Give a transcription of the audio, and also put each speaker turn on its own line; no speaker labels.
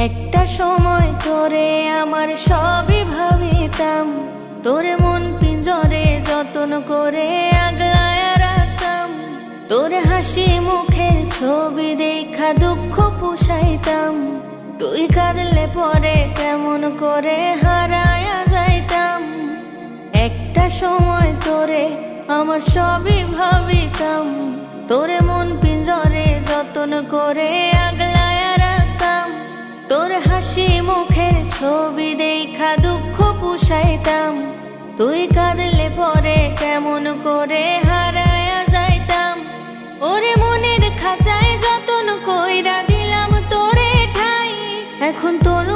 একটা সময় তোরে আমার সবই ভাবিতাম, তোরে মন পিঞ্জরে যতন করে আগলায়া রাখতাম। তোর হাসি মুখের ছবি দেখা দুঃখ পুষাইতাম, তুই কাঁদলে পরে কেমন করে হারায়া যাইতাম। একটা সময় তোরে আমার সবই ভাবিতাম, তোরে মন পিঞ্জরে যতন করে আগলায়া রাখতাম। তোর হাসি মুখের ছবি দেখা দুঃখ পুষাইতাম, তুই কাঁদলে পরে কেমন করে হারায়া যাইতাম। ওরে মনের খাঁচায় যতন কইরা দিলাম তোরে ঠাই, এখন তোর